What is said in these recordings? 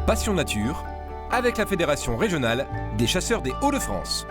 Passion Nature avec la Fédération régionale des chasseurs des Hauts-de-France.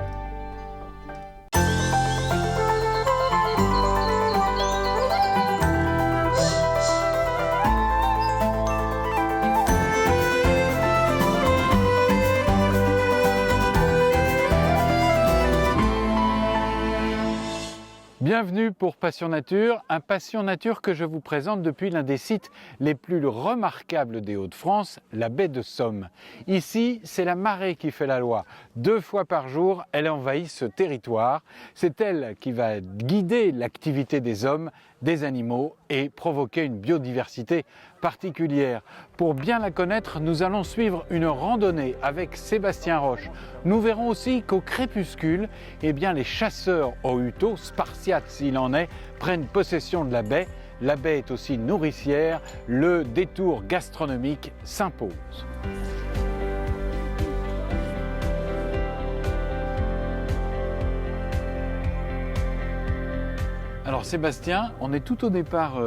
Bienvenue pour Passion Nature, un Passion Nature que je vous présente depuis l'un des sites les plus remarquables des Hauts-de-France, la baie de Somme. Ici, c'est la marée qui fait la loi. 2 fois par jour, elle envahit ce territoire. C'est elle qui va guider l'activité des hommes, des animaux et provoquer une biodiversité particulière. Pour bien la connaître, nous allons suivre une randonnée avec Sébastien Roche. Nous verrons aussi qu'au crépuscule, les chasseurs au huteau, spartiates s'il en est, prennent possession de la baie. La baie est aussi nourricière, le détour gastronomique s'impose. Alors Sébastien, on est tout au départ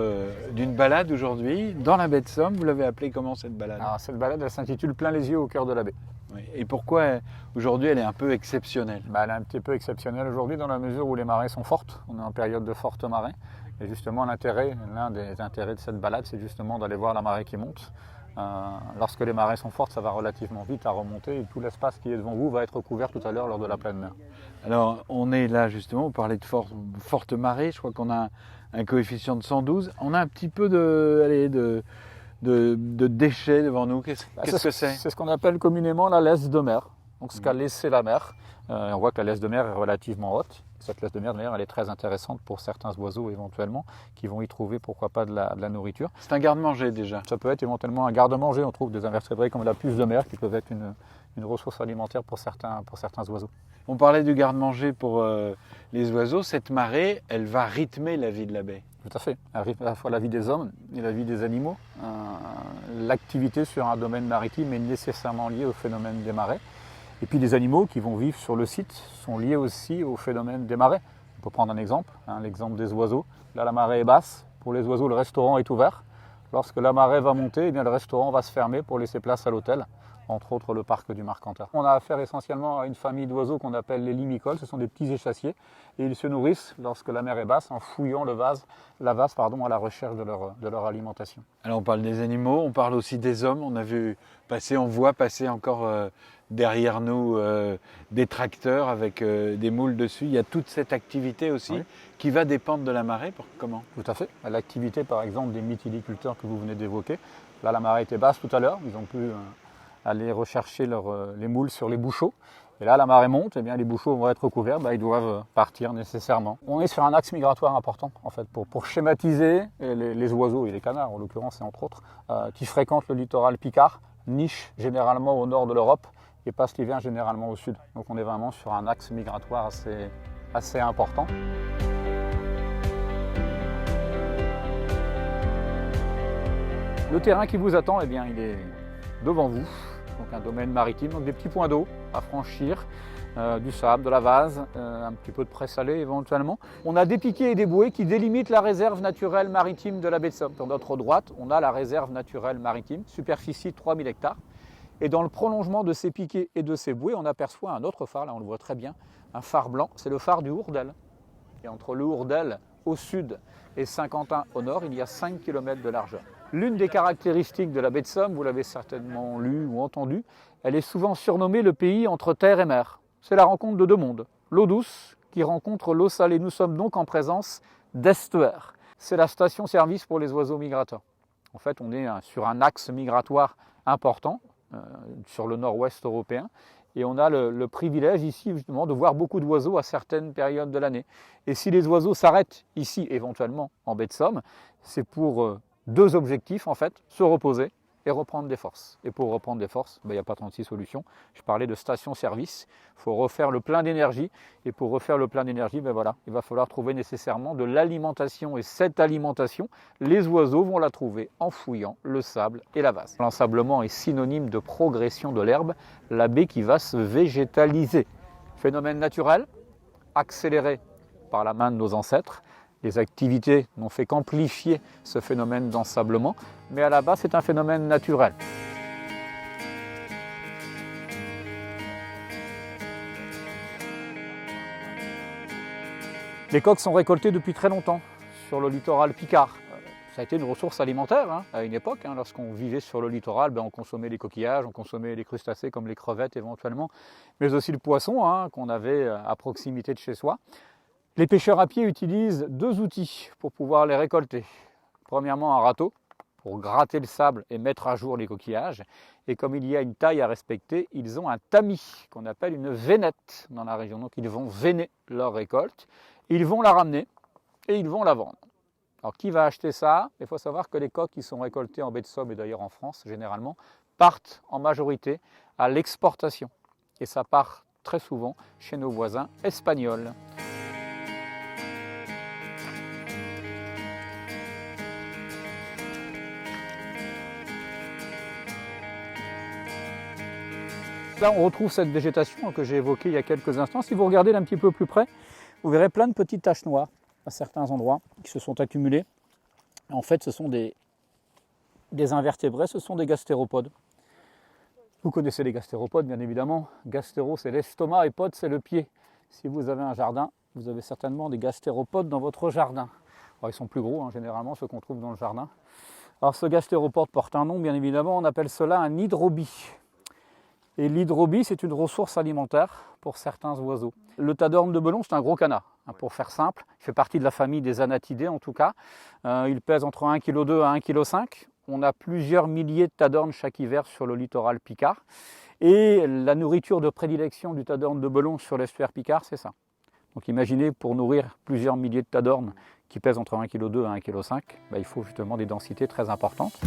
d'une balade aujourd'hui dans la baie de Somme. Vous l'avez appelée comment cette balade? Alors, cette balade, elle s'intitule Plein les yeux au cœur de la baie. Oui. Et pourquoi aujourd'hui elle est un peu exceptionnelle? Elle est un petit peu exceptionnelle aujourd'hui dans la mesure où les marées sont fortes. On est en période de forte marée. Et justement, l'un des intérêts de cette balade, c'est justement d'aller voir la marée qui monte. Lorsque les marées sont fortes, ça va relativement vite à remonter et tout l'espace qui est devant vous va être couvert tout à l'heure lors de la pleine mer. Alors on est là justement, vous parlez de forte marée, je crois qu'on a un coefficient de 112. On a un petit peu de déchets devant nous. Qu'est-ce que c'est? C'est ce qu'on appelle communément la laisse de mer. Donc ce qu'a laissé la mer. On voit que la laisse de mer est relativement haute. Cette laisse de mer, d'ailleurs, elle est très intéressante pour certains oiseaux éventuellement qui vont y trouver, pourquoi pas, de la nourriture. C'est un garde-manger déjà. Ça peut être éventuellement un garde-manger. On trouve des invertébrés comme la puce de mer qui peuvent être une ressource alimentaire pour certains oiseaux. On parlait du garde-manger pour les oiseaux. Cette marée, elle va rythmer la vie de la baie. Tout à fait. Elle rythme à la fois la vie des hommes et la vie des animaux. L'activité sur un domaine maritime est nécessairement liée au phénomène des marées. Et puis les animaux qui vont vivre sur le site sont liés aussi au phénomène des marées. On peut prendre un exemple, l'exemple des oiseaux. Là, la marée est basse. Pour les oiseaux, le restaurant est ouvert. Lorsque la marée va monter, le restaurant va se fermer pour laisser place à l'hôtel, entre autres le parc du Marcanterre. On a affaire essentiellement à une famille d'oiseaux qu'on appelle les limicoles. Ce sont des petits échassiers et ils se nourrissent lorsque la mer est basse en fouillant la vase à la recherche de leur alimentation. Alors on parle des animaux, on parle aussi des hommes. On voit passer encore derrière nous des tracteurs avec des moules dessus. Il y a toute cette activité aussi qui va dépendre de la marée. Comment? Tout à fait. L'activité par exemple des mytiliculteurs que vous venez d'évoquer. Là la marée était basse tout à l'heure. Ils ont pu aller rechercher les moules sur les bouchots. Et là, la marée monte, les bouchots vont être recouverts, ils doivent partir nécessairement. On est sur un axe migratoire important, en fait, pour schématiser les oiseaux et les canards, en l'occurrence, et entre autres, qui fréquentent le littoral picard, nichent généralement au nord de l'Europe et passent l'hiver généralement au sud. Donc on est vraiment sur un axe migratoire assez important. Le terrain qui vous attend, il est devant vous. Donc un domaine maritime, donc des petits points d'eau à franchir, du sable, de la vase, un petit peu de pré-salé éventuellement. On a des piquets et des bouées qui délimitent la réserve naturelle maritime de la baie de Somme. Dans notre droite, on a la réserve naturelle maritime, superficie 3000 hectares. Et dans le prolongement de ces piquets et de ces bouées, on aperçoit un autre phare, là on le voit très bien, un phare blanc, c'est le phare du Hourdel. Et entre le Hourdel au sud et Saint-Quentin au nord, il y a 5 km de largeur. L'une des caractéristiques de la baie de Somme, vous l'avez certainement lu ou entendu, elle est souvent surnommée le pays entre terre et mer. C'est la rencontre de deux mondes. L'eau douce qui rencontre l'eau salée. Nous sommes donc en présence d'estuaires. C'est la station-service pour les oiseaux migrateurs. En fait, on est sur un axe migratoire important, sur le nord-ouest européen, et on a le privilège ici justement de voir beaucoup d'oiseaux à certaines périodes de l'année. Et si les oiseaux s'arrêtent ici, éventuellement en baie de Somme, c'est pour deux objectifs en fait, se reposer et reprendre des forces. Et pour reprendre des forces, il n'y a pas 36 solutions. Je parlais de station-service, il faut refaire le plein d'énergie. Et pour refaire le plein d'énergie, il va falloir trouver nécessairement de l'alimentation. Et cette alimentation, les oiseaux vont la trouver en fouillant le sable et la vase. L'ensablement est synonyme de progression de l'herbe, la baie qui va se végétaliser. Phénomène naturel, accéléré par la main de nos ancêtres. Les activités n'ont fait qu'amplifier ce phénomène d'ensablement, mais à la base, c'est un phénomène naturel. Les coques sont récoltées depuis très longtemps sur le littoral picard. Ça a été une ressource alimentaire hein, à une époque. Hein, lorsqu'on vivait sur le littoral, on consommait les coquillages, on consommait les crustacés comme les crevettes éventuellement, mais aussi le poisson hein, qu'on avait à proximité de chez soi. Les pêcheurs à pied utilisent 2 outils pour pouvoir les récolter. Premièrement, un râteau pour gratter le sable et mettre à jour les coquillages. Et comme il y a une taille à respecter, ils ont un tamis qu'on appelle une vénette dans la région. Donc ils vont véner leur récolte, ils vont la ramener et ils vont la vendre. Alors qui va acheter ça? Il faut savoir que les coques qui sont récoltées en baie de Somme et d'ailleurs en France généralement partent en majorité à l'exportation. Et ça part très souvent chez nos voisins espagnols. Là on retrouve cette végétation que j'ai évoquée il y a quelques instants. Si vous regardez d'un petit peu plus près, vous verrez plein de petites taches noires à certains endroits qui se sont accumulés. En fait, ce sont des invertébrés, ce sont des gastéropodes. Vous connaissez les gastéropodes, bien évidemment. Gastéro, c'est l'estomac et pod, c'est le pied. Si vous avez un jardin, vous avez certainement des gastéropodes dans votre jardin. Alors, ils sont plus gros, hein, généralement, ceux qu'on trouve dans le jardin. Alors, ce gastéropode porte un nom, bien évidemment. On appelle cela un hydrobie. Et l'hydrobie, c'est une ressource alimentaire pour certains oiseaux. Le tadorne de Belon, c'est un gros canard, hein, pour faire simple. Il fait partie de la famille des anatidés, en tout cas. Il pèse entre 1,2 kg à 1,5 kg. On a plusieurs milliers de tadornes chaque hiver sur le littoral picard. Et la nourriture de prédilection du tadorne de Belon sur l'estuaire picard, c'est ça. Donc imaginez, pour nourrir plusieurs milliers de tadornes qui pèsent entre 1,2 kg à 1,5 kg, il faut justement des densités très importantes.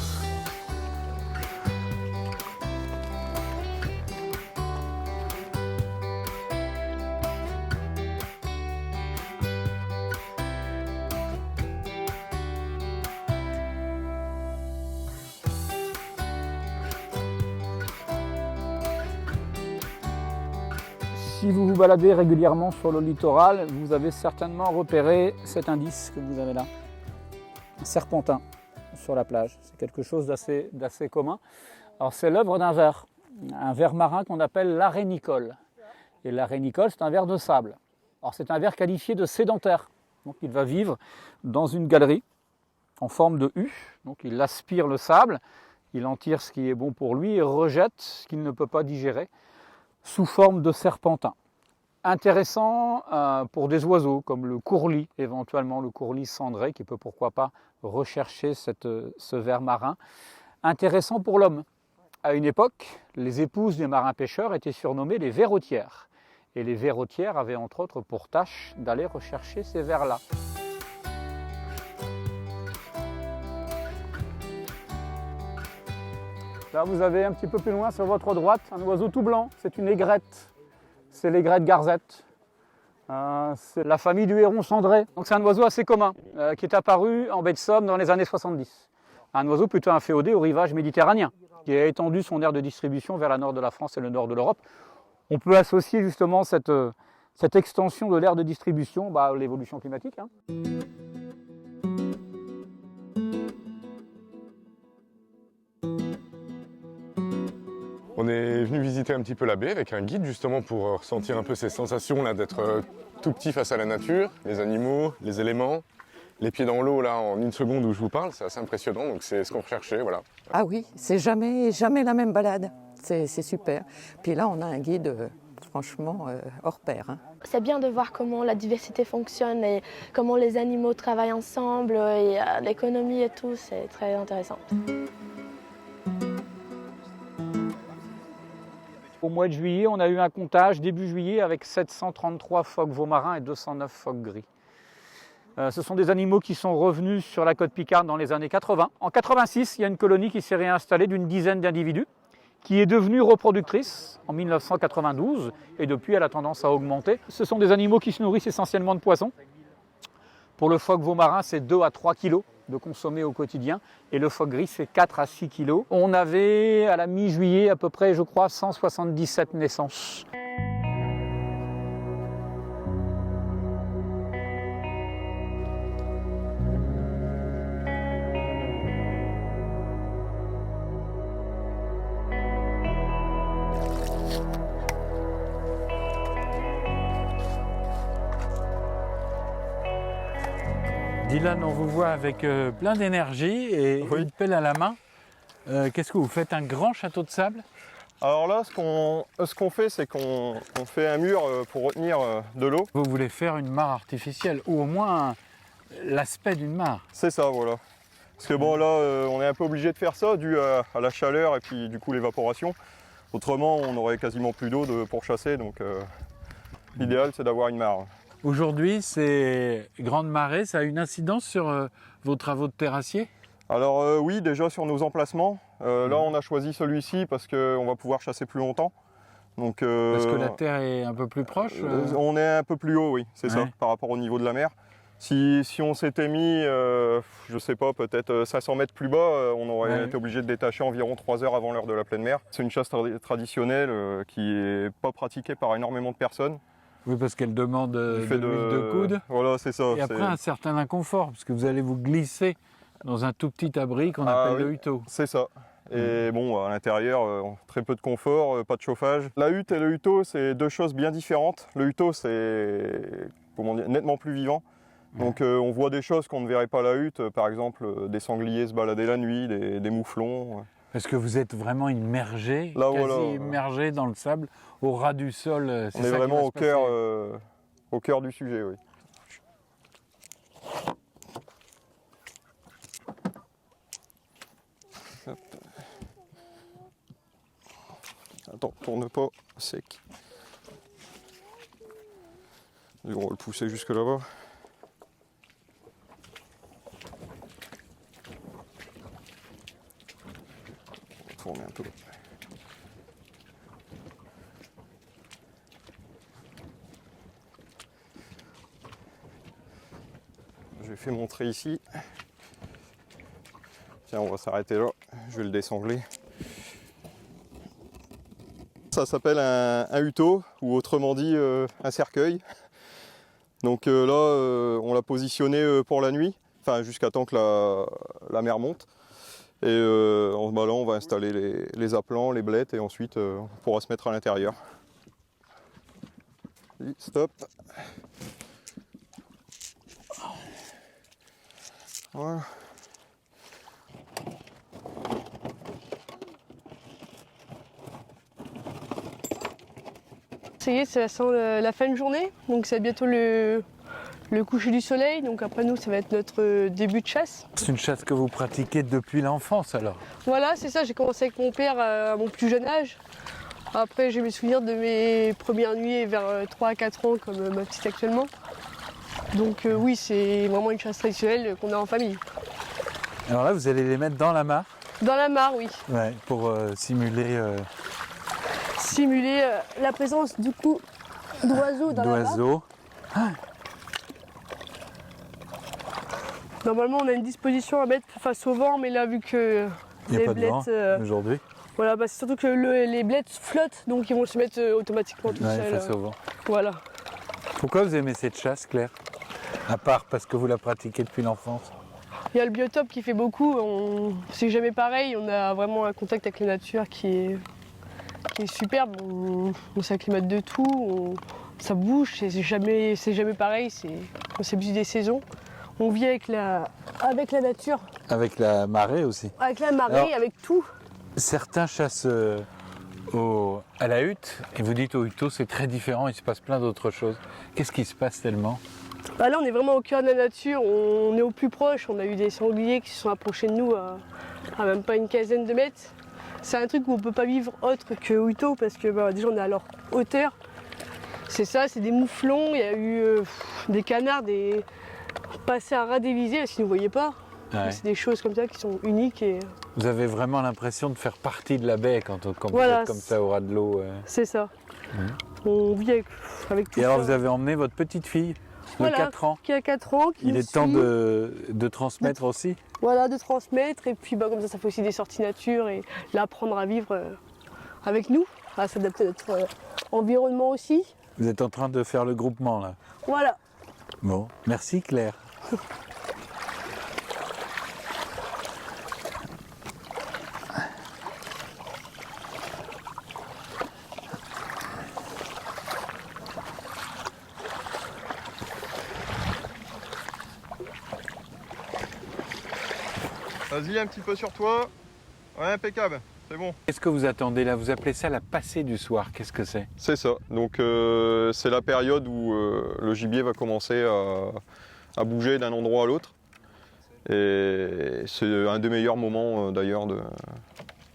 Si vous vous baladez régulièrement sur le littoral, vous avez certainement repéré cet indice que vous avez là. Un serpentin sur la plage. C'est quelque chose d'assez commun. Alors c'est l'œuvre d'un ver marin qu'on appelle l'arénicole. Et l'arénicole, c'est un ver de sable. Alors c'est un ver qualifié de sédentaire. Donc il va vivre dans une galerie en forme de U. Donc il aspire le sable, il en tire ce qui est bon pour lui et rejette ce qu'il ne peut pas digérer sous forme de serpentin. Intéressant pour des oiseaux comme le courlis, éventuellement le courlis cendré qui peut pourquoi pas rechercher ce ver marin. Intéressant pour l'homme. À une époque, les épouses des marins pêcheurs étaient surnommées les verrotières. Et les verrotières avaient entre autres pour tâche d'aller rechercher ces vers-là. Là, vous avez un petit peu plus loin sur votre droite un oiseau tout blanc, c'est une aigrette. C'est l'aigrette garzette. C'est la famille du héron cendré. Donc c'est un oiseau assez commun qui est apparu en baie de Somme dans les années 70. Un oiseau plutôt inféodé au rivage méditerranéen, qui a étendu son aire de distribution vers la nord de la France et le nord de l'Europe. On peut associer justement cette extension de l'aire de distribution à l'évolution climatique. Hein. On est venu visiter un petit peu la baie avec un guide justement pour ressentir un peu ces sensations là d'être tout petit face à la nature, les animaux, les éléments. Les pieds dans l'eau là en 1 seconde où je vous parle, c'est assez impressionnant, donc c'est ce qu'on recherchait, voilà. Ah oui, c'est jamais la même balade, c'est super. Puis là on a un guide franchement hors pair. Hein. C'est bien de voir comment la diversité fonctionne et comment les animaux travaillent ensemble et l'économie et tout, c'est très intéressant. Au mois de juillet, on a eu un comptage début juillet avec 733 phoques veaux marins et 209 phoques gris. Ce sont des animaux qui sont revenus sur la côte picarde dans les années 80. En 86, il y a une colonie qui s'est réinstallée d'une dizaine d'individus, qui est devenue reproductrice en 1992 et depuis elle a tendance à augmenter. Ce sont des animaux qui se nourrissent essentiellement de poissons. Pour le phoque veau marin, c'est 2 à 3 kg de consommer au quotidien et le phoque gris, c'est 4 à 6 kg. On avait à la mi-juillet à peu près, je crois, 177 naissances. Dylan, on vous voit avec plein d'énergie et Oui. une pelle à la main. Qu'est-ce que vous faites? Un grand château de sable? Alors là, ce qu'on fait, c'est qu'on fait un mur pour retenir de l'eau. Vous voulez faire une mare artificielle, ou au moins l'aspect d'une mare. C'est ça, voilà. Parce que bon, là, on est un peu obligé de faire ça dû à la chaleur et puis du coup l'évaporation. Autrement, on aurait quasiment plus d'eau pour chasser, donc l'idéal, c'est d'avoir une mare. Aujourd'hui, ces grandes marées, ça a une incidence sur vos travaux de terrassier? Alors oui, déjà sur nos emplacements. Là, on a choisi celui-ci parce qu'on va pouvoir chasser plus longtemps. Donc, Parce que la terre est un peu plus proche? on est un peu plus haut, oui, c'est ça, Ouais. par rapport au niveau de la mer. Si on s'était mis, je sais pas, peut-être 500 mètres plus bas, on aurait Ouais. été obligé de détacher environ 3 heures avant l'heure de la pleine mer. C'est une chasse traditionnelle qui n'est pas pratiquée par énormément de personnes. Oui, parce qu'elle demande de Du fait l'huile de coude. Voilà, c'est ça. Et après, un certain inconfort, parce que vous allez vous glisser dans un tout petit abri qu'on Ah appelle oui. le huteau. C'est ça. Et bon, à l'intérieur, très peu de confort, pas de chauffage. La hutte et le huteau, c'est deux choses bien différentes. Le huteau, c'est nettement plus vivant. Donc on voit des choses qu'on ne verrait pas à la hutte, par exemple des sangliers se balader la nuit, des mouflons. Parce que vous êtes vraiment immergé, Là, quasi voilà. immergé dans le sable, au ras du sol. C'est On est ça qui vraiment va se passer. au cœur du sujet, oui. Hop. Attends, tourne pas, sec. Et on va le pousser jusque là-bas. On va tourner un peu. Je vais faire montrer ici. Tiens, on va s'arrêter là. Je vais le désangler. Ça s'appelle un huteau, ou autrement dit un cercueil. Donc là, on l'a positionné pour la nuit, enfin jusqu'à temps que la mer monte. Et là, on va installer les appelants, les blettes, et ensuite on pourra se mettre à l'intérieur. Stop. Voilà. Ça y est, ça sent la fin de journée, donc c'est bientôt le coucher du soleil, donc après nous ça va être notre début de chasse. C'est une chasse que vous pratiquez depuis l'enfance alors? Voilà, c'est ça, j'ai commencé avec mon père à mon plus jeune âge. Après j'ai mes souvenirs de mes premières nuits vers 3 à 4 ans comme ma petite actuellement. Donc oui, c'est vraiment une chasse traditionnelle qu'on a en famille. Alors là, vous allez les mettre dans la mare? Dans la mare, oui. Ouais, pour simuler Simuler la présence du coup d'oiseaux dans la mare. d'oiseaux. Normalement on a une disposition à mettre face au vent, mais là vu que Il n'y a les pas de vent blettes, aujourd'hui. voilà, bah, c'est surtout que les blettes flottent, donc ils vont se mettre automatiquement tout Ouais, seuls. face au vent. Voilà. Pourquoi vous aimez cette chasse, Claire? À part parce que vous la pratiquez depuis l'enfance? Il y a le biotope qui fait beaucoup, c'est jamais pareil, on a vraiment un contact avec la nature qui est superbe, on s'acclimate de tout, ça bouge, c'est jamais pareil, on s'habitue des saisons. On vit avec la nature, Avec la marée aussi. avec la marée, Alors- avec tout. Certains chassent à la hutte, et vous dites au huteau c'est très différent, il se passe plein d'autres choses. Qu'est-ce qui se passe tellement? Bah là on est vraiment au cœur de la nature, on est au plus proche, on a eu des sangliers qui se sont approchés de nous à même pas une quinzaine de mètres. C'est un truc où on peut pas vivre autre que huteau parce que bah, déjà on est à leur hauteur. C'est ça, c'est des mouflons, il y a eu des canards, des passés à ras des visées si vous ne voyez pas. Ouais. C'est des choses comme ça qui sont uniques et Vous avez vraiment l'impression de faire partie de la baie quand vous Voilà, êtes comme ça au ras de l'eau. c'est ça. On vit avec tout Et ça. alors vous avez emmené votre petite fille de Voilà, 4 ans. qui a 4 ans, qui Il nous est temps suit. de transmettre aussi. Voilà, de transmettre et puis bah, comme ça fait aussi des sorties nature et l'apprendre à vivre avec nous, à s'adapter à notre environnement aussi. Vous êtes en train de faire le groupement là. Voilà. Bon, merci Claire. Vas-y, un petit peu sur toi. Ouais, impeccable, c'est bon. Qu'est-ce que vous attendez là? Vous appelez ça la passée du soir. Qu'est-ce que c'est? C'est ça. Donc c'est la période où le gibier va commencer à bouger d'un endroit à l'autre. Et c'est un des meilleurs moments d'ailleurs de...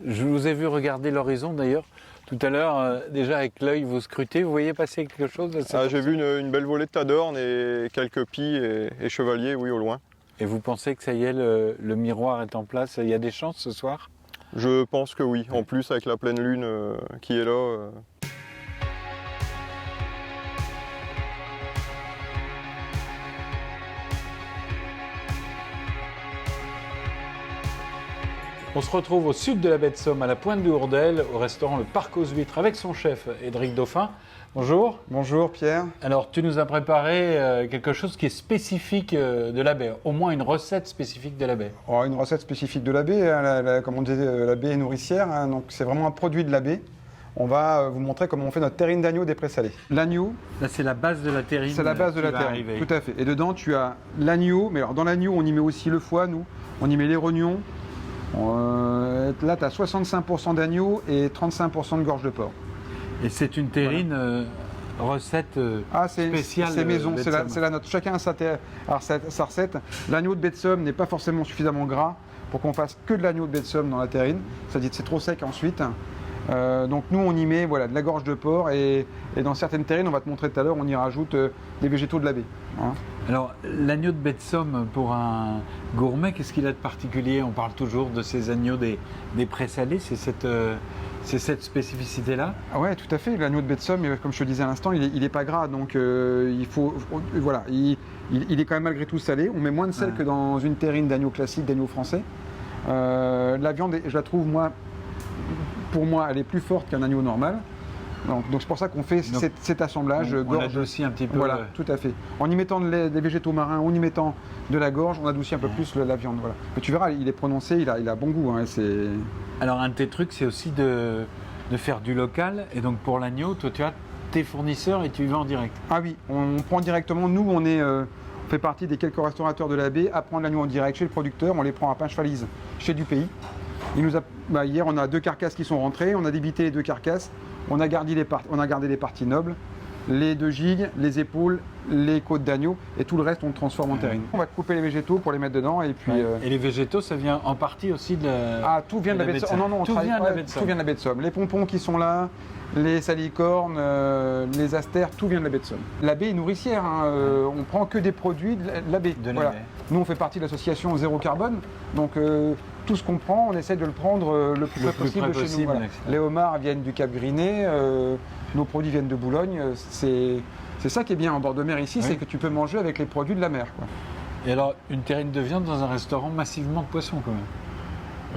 Je vous ai vu regarder l'horizon d'ailleurs. Tout à l'heure, déjà avec l'œil, vous scrutez, vous voyez passer quelque chose? J'ai vu une belle volée de tadornes et quelques pies et chevaliers, oui, au loin. Et vous pensez que ça y est, le miroir est en place? Il y a des chances ce soir? Je pense que oui. En plus, avec la pleine lune qui est là. On se retrouve au sud de la baie de Somme, à la pointe du Hourdel, au restaurant Le Parc aux Huîtres, avec son chef, Édric Dauphin. Bonjour. Bonjour Pierre. Alors, tu nous as préparé quelque chose qui est spécifique de la baie, au moins une recette spécifique de la baie. Oh, une recette spécifique de la baie, hein, comme on disait, la baie est nourricière, hein, donc c'est vraiment un produit de la baie. On va vous montrer comment on fait notre terrine d'agneau des présalés. L'agneau, là c'est la base de la terrine. C'est la base de la terrine, tout à fait. Et dedans tu as l'agneau, mais alors dans l'agneau on y met aussi le foie, nous, on y met les rognons. Là tu as 65% d'agneau et 35% de gorge de porc. Et c'est une terrine recette spéciale. C'est maison, c'est la nôtre. Chacun a sa recette. L'agneau de baie de Somme n'est pas forcément suffisamment gras pour qu'on fasse que de l'agneau de baie de Somme dans la terrine. C'est-à-dire que c'est trop sec ensuite. Donc nous on y met de la gorge de porc et dans certaines terrines, on va te montrer tout à l'heure, on y rajoute des végétaux de la baie. Hein. Alors l'agneau de baie de Somme, pour un gourmet, qu'est-ce qu'il a de particulier? On parle toujours de ces agneaux des présalés, c'est cette spécificité-là? Ah ouais, tout à fait. L'agneau de baie de Somme, comme je te disais à l'instant, il est pas gras, donc il est quand même malgré tout salé. On met moins de sel que dans une terrine d'agneau classique, d'agneau français. La viande, je la trouve, pour moi, elle est plus forte qu'un agneau normal. Donc c'est pour ça qu'on fait cet assemblage. On adoucit un petit peu. Voilà, tout à fait. En y mettant des végétaux marins, en y mettant de la gorge, on adoucit un peu plus la viande. Voilà. Mais tu verras, il est prononcé, il a bon goût. Hein, Alors un de tes trucs, c'est aussi de faire du local. Et donc pour l'agneau, toi tu as tes fournisseurs et tu y vas en direct. Ah oui, on prend directement. Nous, on fait partie des quelques restaurateurs de la baie à prendre l'agneau en direct chez le producteur. On les prend à Pinchevalise, chez du pays. Hier, on a 2 carcasses qui sont rentrées. On a débité les 2 carcasses. On a gardé les parties nobles, les 2 gigues, les épaules, les côtes d'agneau et tout le reste on le transforme en terrine. On va couper les végétaux pour les mettre dedans et puis. Et les végétaux, ça vient en partie aussi de la. Ah, tout vient de la baie de Somme. Non, tout vient de la baie de Somme. Les pompons qui sont là, les salicornes, les astères, tout vient de la baie de Somme. La baie est nourricière. Hein, on prend que des produits de la baie. Voilà. Nous, on fait partie de l'association Zéro Carbone, donc. Tout ce qu'on prend, on essaie de le prendre le plus près possible de chez nous. Voilà. Les homards viennent du Cap Griné, nos produits viennent de Boulogne. C'est ça qui est bien en bord de mer ici, c'est que tu peux manger avec les produits de la mer. Quoi. Et alors, une terrine de viande dans un restaurant massivement de poissons quand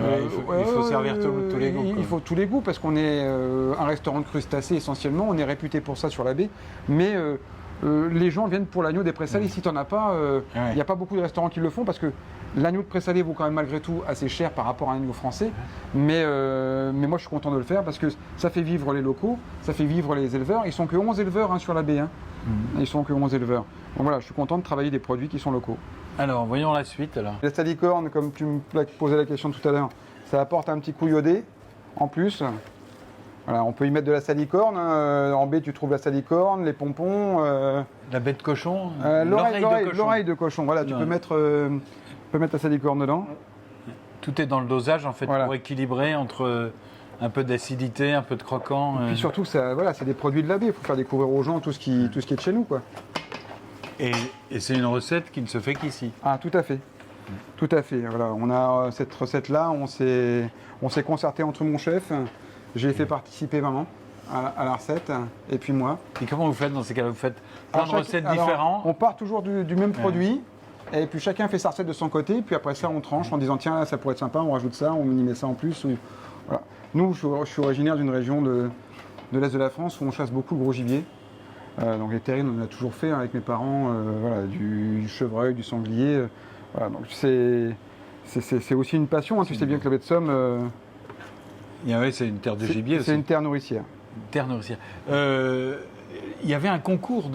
même. Il faut servir tous les goûts. Il faut tous les goûts parce qu'on est un restaurant de crustacés essentiellement, on est réputé pour ça sur la baie. Mais les gens viennent pour l'agneau des présalés. Si tu n'en as pas, il n'y a pas beaucoup de restaurants qui le font parce que l'agneau de présalé vaut quand même malgré tout assez cher par rapport à un agneau français. Mais moi je suis content de le faire parce que ça fait vivre les locaux, ça fait vivre les éleveurs. Ils sont que 11 éleveurs sur la baie. Hein. Ils sont que 11 éleveurs. Donc voilà, je suis content de travailler des produits qui sont locaux. Alors, voyons la suite alors. La salicorne, comme tu me posais la question tout à l'heure, ça apporte un petit coup iodé en plus. Voilà, on peut y mettre de la salicorne. En baie, tu trouves la salicorne, les pompons. La baie de cochon. L'oreille de cochon. Voilà, tu peux mettre la salicorne dedans. Tout est dans le dosage en fait pour équilibrer entre un peu d'acidité, un peu de croquant. Et puis surtout, c'est des produits de la baie. Il faut faire découvrir aux gens tout ce qui est de chez nous, quoi. Et c'est une recette qui ne se fait qu'ici. Ah, tout à fait. Tout à fait. Voilà, on a cette recette-là. On s'est concerté entre mon chef. J'ai fait participer maman à la recette et puis moi. Et comment vous faites dans ces cas-là? Vous faites plein de recettes différentes? On part toujours du même produit. Et puis chacun fait sa recette de son côté, puis après ça on tranche en disant tiens là, ça pourrait être sympa, on rajoute ça, on y met ça en plus. Voilà. Nous, je suis originaire d'une région de l'Est de la France où on chasse beaucoup le gros gibier. Donc les terrines, on en a toujours fait avec mes parents, du chevreuil, du sanglier. Voilà, donc c'est aussi une passion, hein. Tu sais bien que la baie de Somme... oui, c'est une terre de gibier aussi. C'est une terre nourricière. Une terre nourricière. Il y avait un concours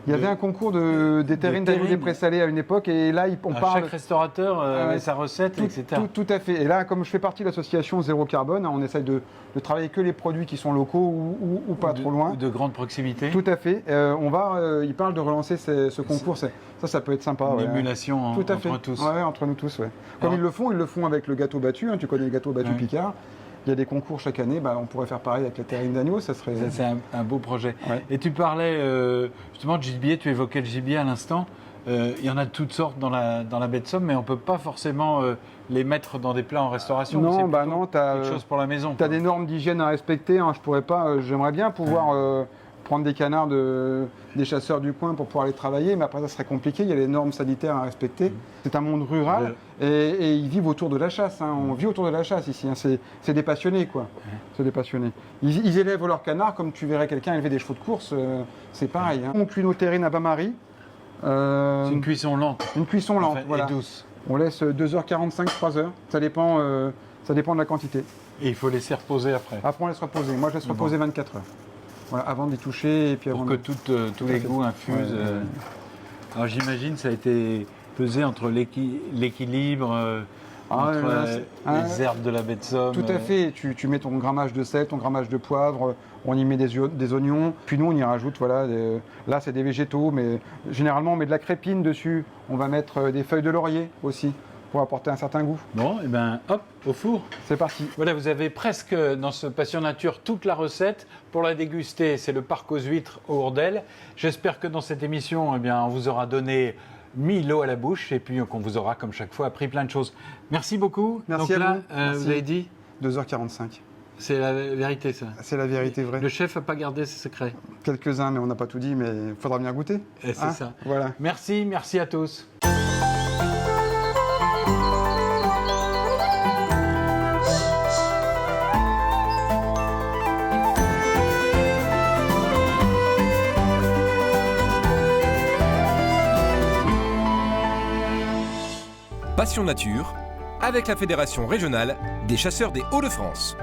Il y avait un concours des terrines d'agneau des présalés à une époque, et là, on parle... Chaque restaurateur avait sa recette, etc. Tout à fait. Et là, comme je fais partie de l'association Zéro Carbone, on essaye de travailler que les produits qui sont locaux ou pas trop loin. Ou de grande proximité. Tout à fait. Il parle de relancer ce concours. Ça peut être sympa. Une émulation entre tous. Ouais, entre nous tous. Ouais. Comme ils le font avec le gâteau battu. Hein, tu connais le gâteau battu Picard. Il y a des concours chaque année, on pourrait faire pareil avec la terrine d'agneau, ça serait... C'est un beau projet. Ouais. Et tu parlais justement de gibier, tu évoquais le gibier à l'instant. Il y en a de toutes sortes dans la baie de Somme, mais on ne peut pas forcément les mettre dans des plats en restauration. Non, tu as quelque chose pour la maison. Tu as des normes d'hygiène à respecter, hein, j'aimerais bien pouvoir... prendre des canards des chasseurs du coin pour pouvoir les travailler, mais après ça serait compliqué, il y a les normes sanitaires à respecter. C'est un monde rural et ils vivent autour de la chasse, hein. On vit autour de la chasse ici, hein. C'est des passionnés quoi. C'est des passionnés. Ils élèvent leurs canards comme tu verrais quelqu'un élever des chevaux de course, c'est pareil. Hein. On cuit nos terrines à bain-marie. C'est une cuisson lente. Une cuisson lente, voilà. Et douce. On laisse 2h45, 3h, ça dépend de la quantité. Et il faut laisser reposer après. Après on laisse reposer, moi je laisse reposer 24 heures. Voilà, avant d'y toucher et puis pour que tous les goûts infusent. Ouais. Alors j'imagine ça a été pesé entre l'équilibre, entre les herbes de la baie de Somme. Tout à fait. Tu mets ton grammage de sel, ton grammage de poivre, on y met des oignons. Puis nous on y rajoute, là c'est des végétaux, mais généralement on met de la crépine dessus. On va mettre des feuilles de laurier aussi, pour apporter un certain goût. Bon, et bien hop, au four. C'est parti. Voilà, vous avez presque dans ce Passion Nature toute la recette. Pour la déguster, c'est le parc aux huîtres au Hourdel. J'espère que dans cette émission, on vous aura donné mis l'eau à la bouche et puis qu'on vous aura, comme chaque fois, appris plein de choses. Merci beaucoup. Merci donc à là, vous. Vous avez dit 2h45. C'est la vérité, ça. C'est la vérité vraie. Le chef n'a pas gardé ses secrets. Quelques-uns, mais on n'a pas tout dit, mais il faudra bien goûter. C'est ça. Voilà. Merci à tous. Passion Nature, avec la Fédération régionale des chasseurs des Hauts-de-France.